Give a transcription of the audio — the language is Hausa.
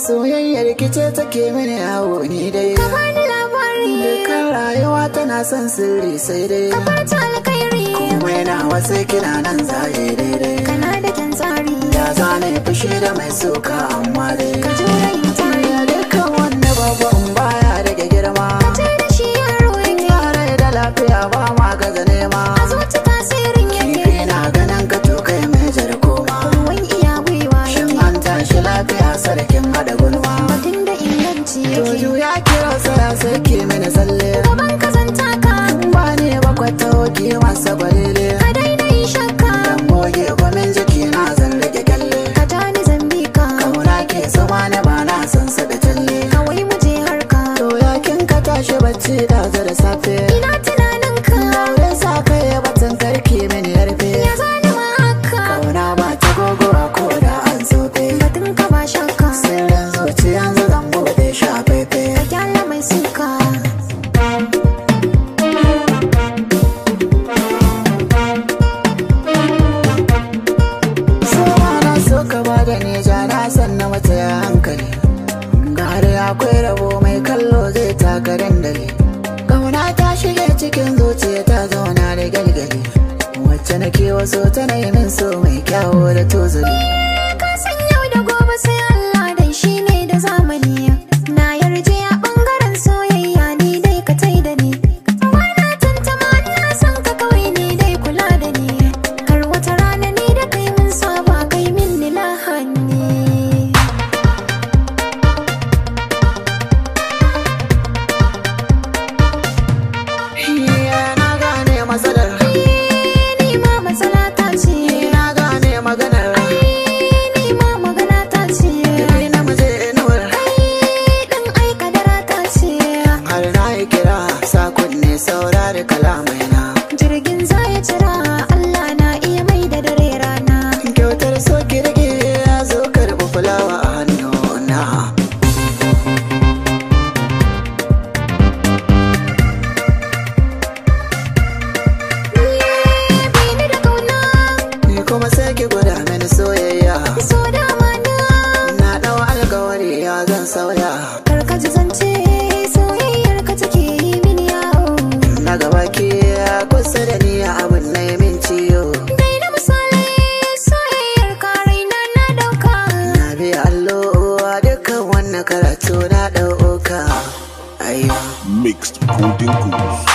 Soyayyar kice take mini yawo ni dai. Ka bani labari. Dukkan rayuwa tana son sirri sai dai. Ka fata alkhairi. Komai na wasu kina nan zaye daidai. Kana da kyan tsari. Ya zane fushi da mai soka amma dai. Ka jure yin tari. Dukkan wanda babban baya daga girma. Ka ce da shi yaro yake. Yare da lafiya ba ma gaza nema. A zuci tasirin yake. Kifi na ganin ka to kai mai jar koma. Ruwan iya gwiwa yake. Shin an tashi lafiya sarkin hada gulma. Batun da inganci yake. Joju ya kira saya sai ki mini tsalle. Gaban ka zan taka. Ba ne bakwai ta hoki masa gwalele. Ka daina yin shakka. Dan goge gwamin jiki na zan rage kyalle. Ka tani zan bi ka. Kauna ke sama na ba na san sa da talle. Kawai mu je harka. To yakin ka tashi bacci da da safe. Ina tunanin ka. Aure sa kai batun karki mini yarfe. Ya zani ma haka. Kauna ba ta gogowa ko da an zobe. Batun ka ba shakka. Sirrin zuci yanzu zan bude shafefe. Ka kyalla mai suka. Da neja na san na mace ya hankali. Gare akwai rabo mai kallo zai taka dandali. Kauna ta shige cikin zuciya ta zauna da galgali. Wacce nake waso tana yi min so mai kyawo da tozali. Ka san yau da gobe sai Allah dai shi ne da zamani. Na yarje a bangaren soyayya ni dai ka tai da ni. Wana tantama ina son ka kawai ni dai kula da ni. Kar wata rana ni da kai mun saba kai min ni lahani. Na gane matsalar. Ni ma matsala ta ce. Na gane maganar. Ni ma magana ta ce. Ni na mace inuwar. Ɗan aika dara ta ce. Har na yi kira sakon ne saurari kalamai na. Jirgin za ya cira Allah na iya mai da dare rana. Kyautar so ki rage ya zo karɓi fulawa a hannuna. Bini da kauna. Ni kuma sai ki gwada mini soyayya. So dama na. Na ɗau alkawari ya zan sauya. Karkaji zance soyayyar ka take yi mini yawo. Na gaba ki kusa da ni abin na yi min ciwo. Dai da misali soyayyar ka raina na dauka. Na bi allo dukkan wannan karatu na ɗauka. Ayya. Mixed Pudding Goose.